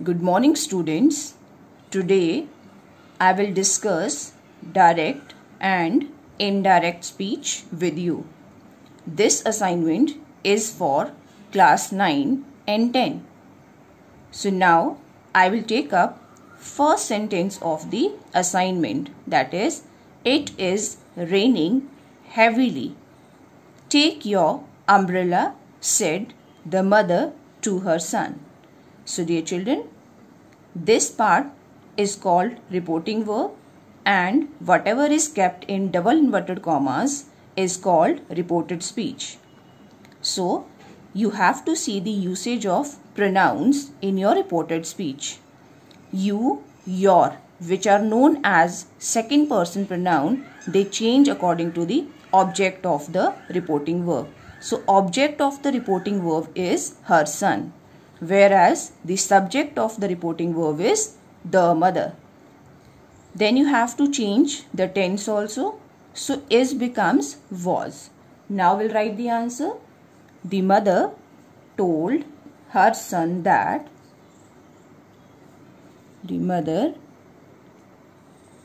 Good morning, students. Today I will discuss direct and indirect speech with you. This assignment is for class 9 and 10. So now I will take up first sentence of the assignment, that is, it is raining heavily. Take your umbrella, said the mother to her son. So dear children, this part is called reporting verb, and whatever is kept in double inverted commas is called reported speech. So you have to see the usage of pronouns in your reported speech. You, your, which are known as second person pronoun, they change according to the object of the reporting verb. So object of the reporting verb is her son, whereas the subject of the reporting verb is the mother. Then you have to change the tense also. So is becomes was. Now we'll write the answer. The mother told her son that. The mother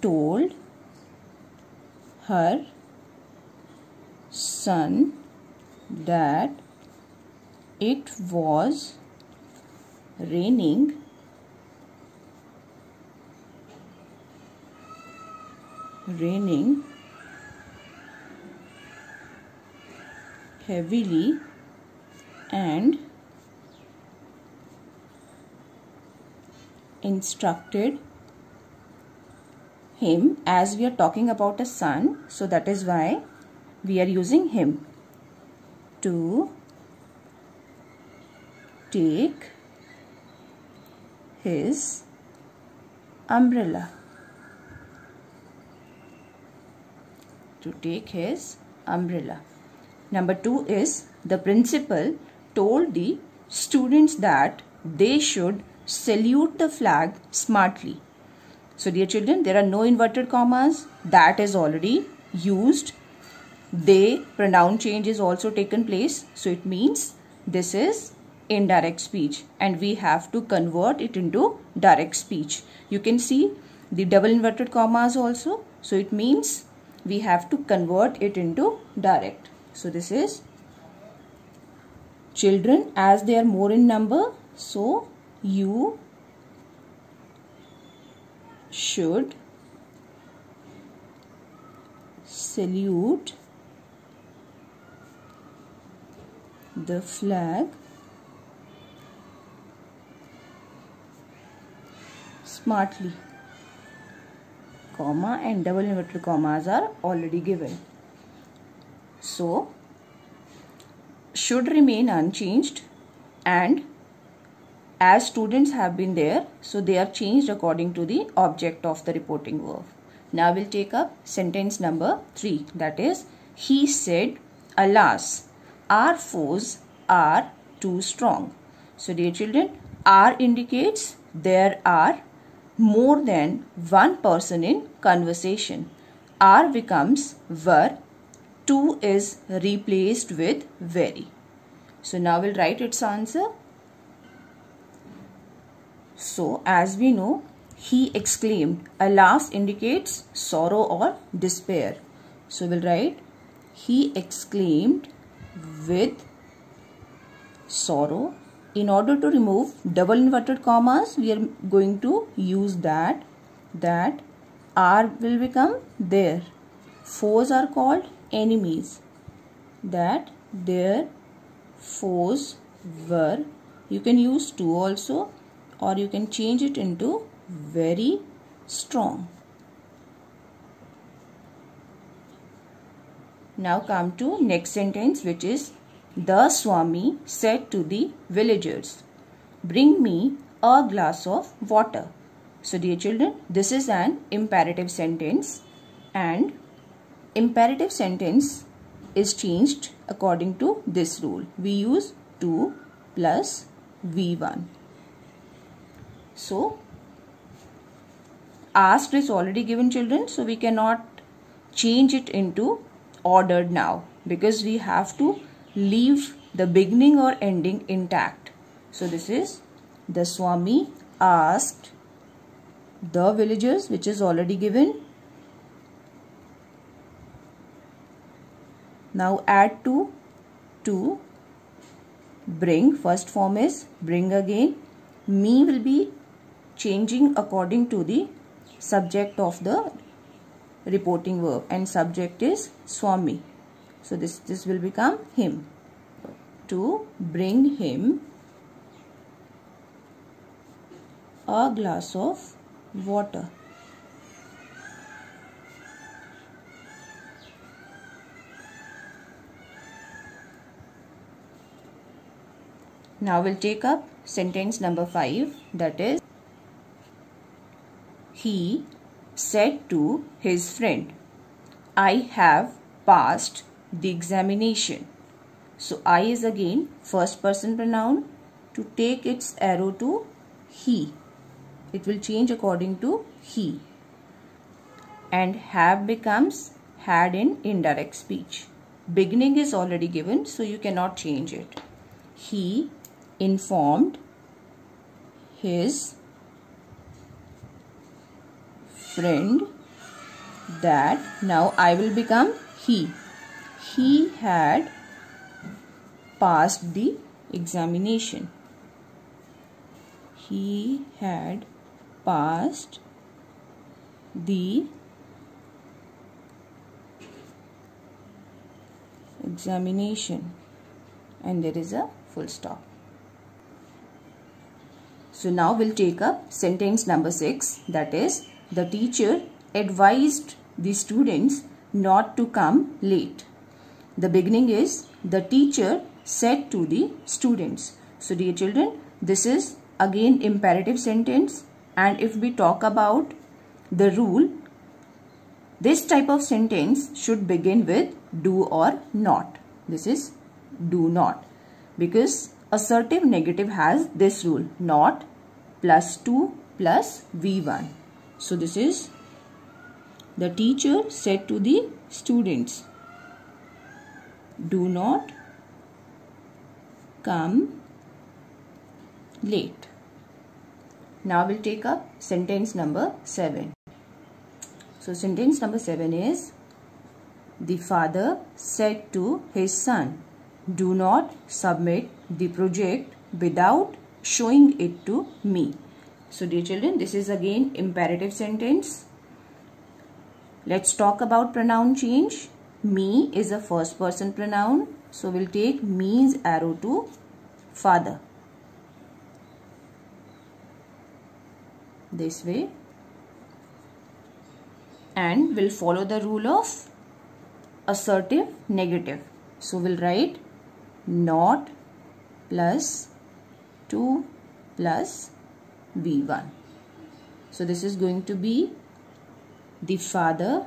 told her son that it was raining heavily and instructed him. As we are talking about a son, so that is why we are using him, to take his umbrella. To take his umbrella. Number 2 is the principal told the students that they should salute the flag smartly. So dear children, there are no inverted commas. That is already used. They pronoun change is also taken place. So it means this is indirect speech and we have to convert it into direct speech. You can see the double inverted commas also. So it means we have to convert it into direct. So this is children as they are more in number. So you should salute the flag smartly. Comma and double inverted commas are already given. So should remain unchanged, and as students have been there, so they are changed according to the object of the reporting verb. Now we'll take up sentence number 3, that is, he said, alas, our foes are too strong. So dear children, are indicates there are more than one person in conversation. Are becomes were, to is replaced with very. So now we'll write its answer. So as we know, he exclaimed. Alas indicates sorrow or despair. So we'll write he exclaimed with sorrow. In order to remove double inverted commas, we are going to use that are will become there. Foes are called enemies. That their foes were. You can use to also, or you can change it into very strong. Now come to next sentence, which is the Swami said to the villagers, bring me a glass of water. So dear children, this is an imperative sentence, and imperative sentence is changed according to this rule. We use to plus V1. So asked is already given, children, so we cannot change it into ordered now because we have to leave the beginning or ending intact. So this is the Swami asked the villagers, which is already given. Now add to bring. First form is bring again. Me will be changing according to the subject of the reporting verb, and subject is Swami. So this will become him. To bring him a glass of water. Now we'll take up sentence number 5, that is, he said to his friend, I have passed the examination. So I is again first person pronoun. To take its arrow to he, it will change according to he, and have becomes had in indirect speech. Beginning is already given, so you cannot change it. He informed his friend that, now I will become he. He had passed the examination. He had passed the examination, and there is a full stop. So now we'll take up sentence number 6, that is, the teacher advised the students not to come late. The beginning is the teacher said to the students. So dear children, this is again imperative sentence, and if we talk about the rule, this type of sentence should begin with do or not. This is do not, because assertive negative has this rule, not plus 2 plus V1. So this is the teacher said to the students, do not come late. Now we'll take up sentence number 7. So sentence number 7 is, the father said to his son, do not submit the project without showing it to me. So dear children, this is again imperative sentence. Let's talk about pronoun change. Me is a first person pronoun, so we'll take me's arrow to father. This way, and we'll follow the rule of assertive negative. So we'll write not plus 2 plus V1. So this is going to be, the father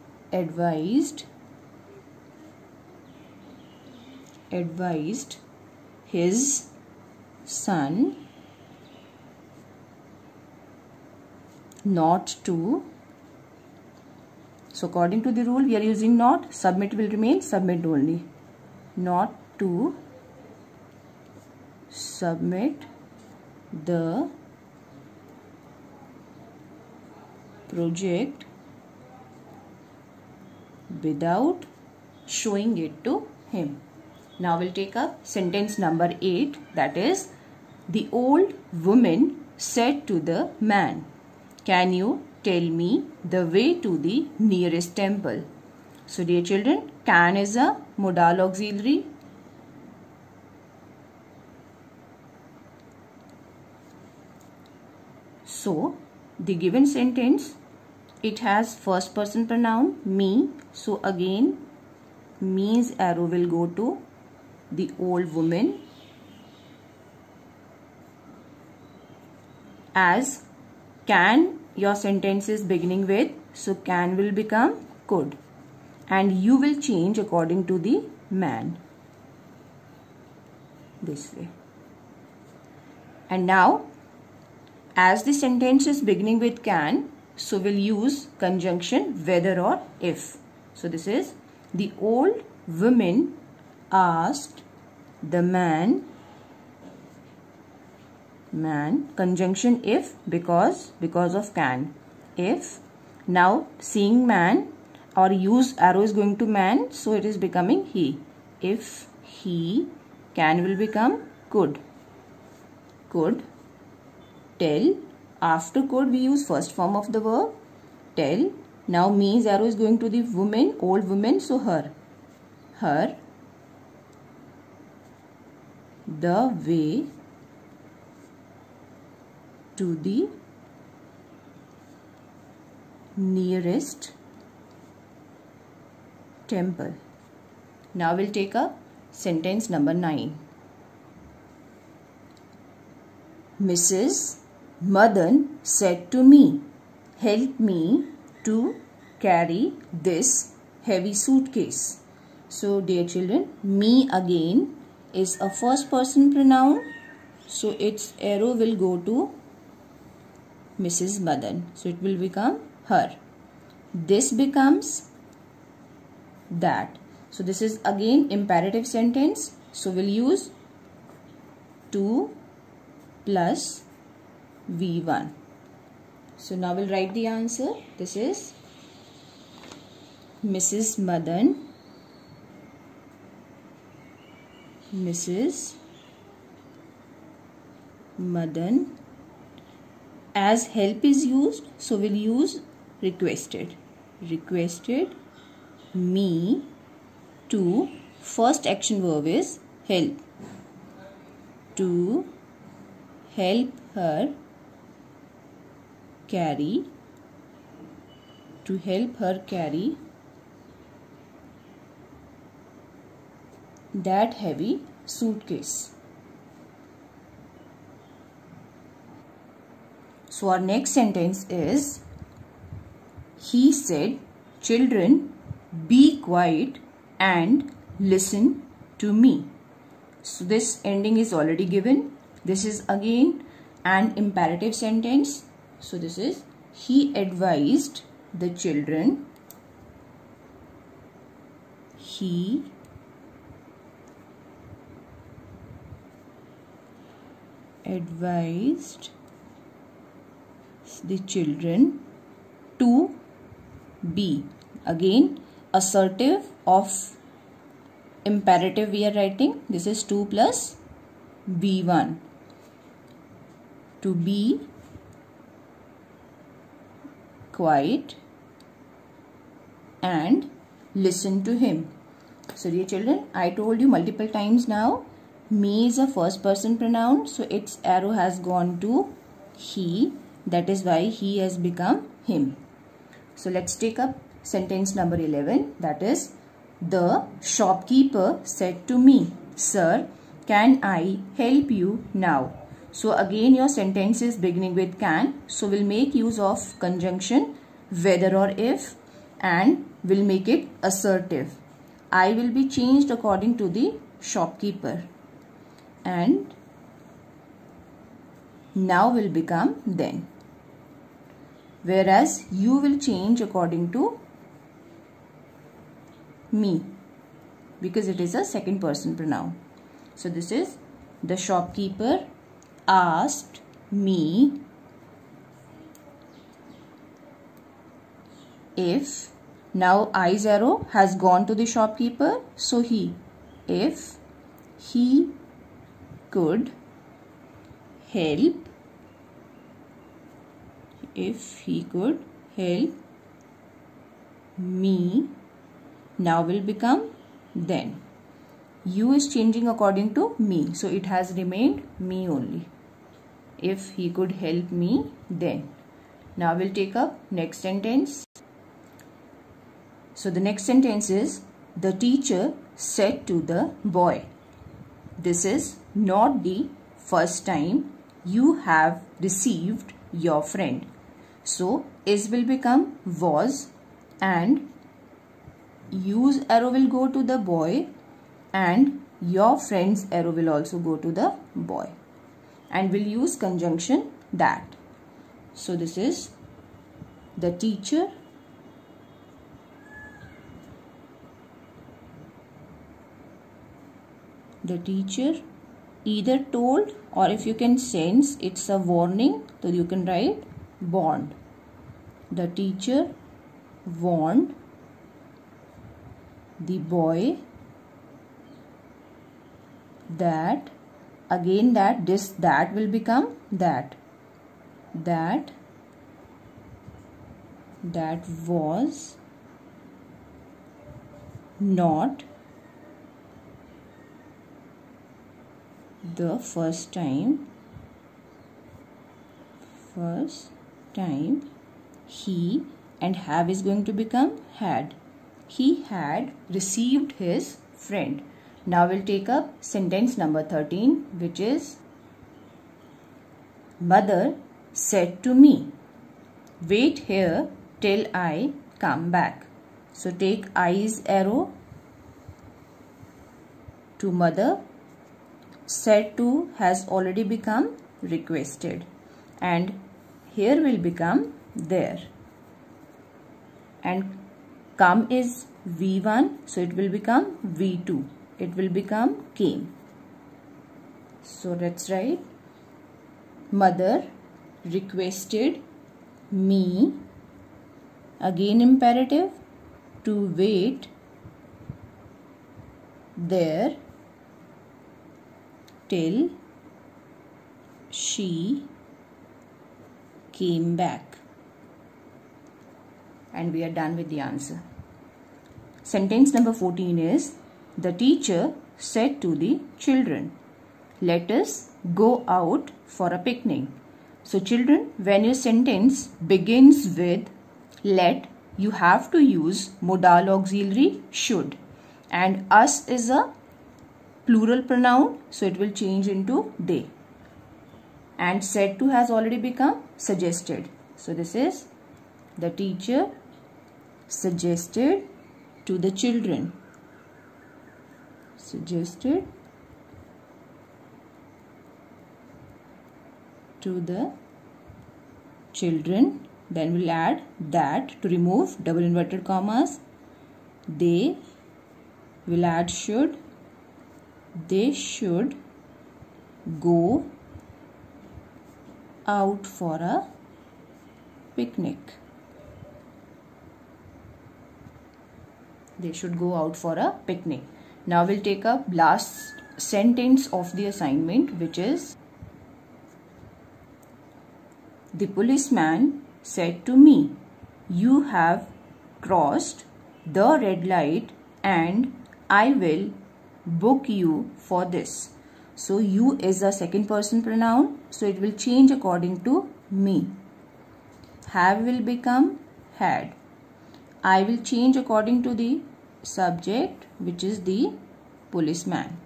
advised his son not to. So according to the rule, we are using not. Submit will remain submit only. Not to submit the project without showing it to him. Now we'll take up sentence number 8, that is, the old woman said to the man, can you tell me the way to the nearest temple? So dear children, can is a modal auxiliary. So the given sentence, it has first person pronoun me. So again, me's arrow will go to the old woman, as can your sentence is beginning with, so can will become could, and you will change according to the man, this way. And now, as the sentence is beginning with can, so we'll use conjunction whether or if. So this is, The old woman asked the man, conjunction if, because of can. If, now seeing man or use arrow is going to man, so it is becoming he. If he, can will become could. Could tell. After could we use first form of the verb tell. Now me's arrow is going to the woman, old woman, so her. Her the way to the nearest temple. Now we'll take up sentence number 9. Mrs. Madan said to me, help me to carry this heavy suitcase. So dear children, me again is a first person pronoun. So its arrow will go to Mrs. Madan. So it will become her. This becomes that. So this is again imperative sentence. So we'll use 2 plus V1. So now we'll write the answer. This is Mrs. Madan. Mrs. Madan. As help is used, so we'll use requested. Requested me to, first action verb is help. To help her carry. To help her carry that heavy suitcase. So our next sentence is, he said, children, be quiet and listen to me. So this ending is already given. This is again an imperative sentence. So this is, he advised the children. He advised the children to be. Again, assertive of imperative we are writing. This is 2 plus B1. To be quiet and listen to him. So dear children, I told you multiple times now, me is a first person pronoun. So its arrow has gone to he. That is why he has become him. So let's take up sentence number 11. That is, the shopkeeper said to me, sir, can I help you now? So again your sentence is beginning with can. So we'll make use of conjunction whether or if and we'll make it assertive. I will be changed according to the shopkeeper and now will become then. Whereas you will change according to me because it is a second person pronoun. So this is, the shopkeeper asked me if, now I's arrow has gone to the shopkeeper, so he, if he could help, if he could help me, now will become then. You is changing according to me, so it has remained me only. If he could help me then. Now we'll take up next sentence. So the next sentence is, the teacher said to the boy, this is not the first time you have deceived your friend. So is will become was and use arrow will go to the boy and your friend's arrow will also go to the boy. And we'll use conjunction that. So this is, the teacher The teacher either told, or if you can sense it's a warning, so you can write warned. The teacher warned the boy that, again that will become that was not the first time he, and have is going to become had. He had received his friend. Now we'll take up sentence number 13, which is, Mother said to me, wait here till I come back. So take I's arrow to mother. Said to has already become requested, and here will become there, and come is V1, so it will become V2. It will become came. So let's write, mother requested me, again imperative, to wait there till she came back. And we are done with the answer. Sentence number 14 is, the teacher said to the children, let us go out for a picnic. So children, when your sentence begins with let, you have to use modal auxiliary should, and us is a plural pronoun, so it will change into they, and said to has already become suggested. So this is, the teacher suggested to the children. Suggested to the children. Then we'll add that to remove double inverted commas. They will add should. They should go out for a picnic. They should go out for a picnic. Now we'll take up last sentence of the assignment, which is, the policeman said to me, you have crossed the red light and I will book you for this. So you is a second person pronoun, so it will change according to me. Have will become had. I will change according to the subject, which is the policeman,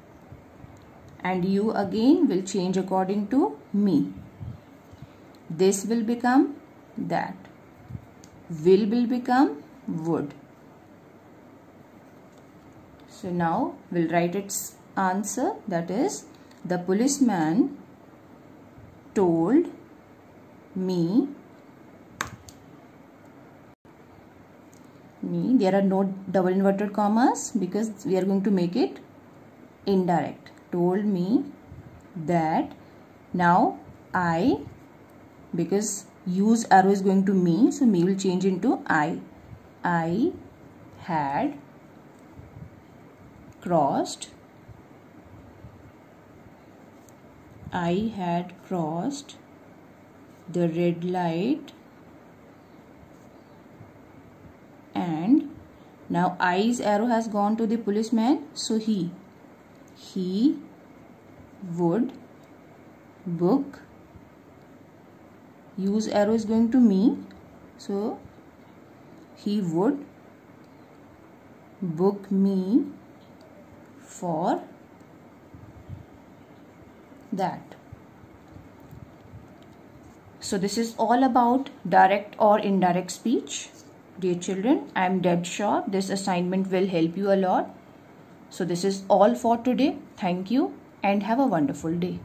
and you again will change according to me. This will become that. Will become would. So now we'll write its answer, that is, the policeman told me. There are no double inverted commas because we are going to make it indirect. Told me that. Now I, because use arrow is going to me, so me will change into I. I had crossed. I had crossed the red light, and now I's arrow has gone to the policeman, so he would book. Use arrow is going to me, so he would book me for that. So this is all about direct or indirect speech. Dear children, I am dead sure this assignment will help you a lot. So this is all for today. Thank you and have a wonderful day.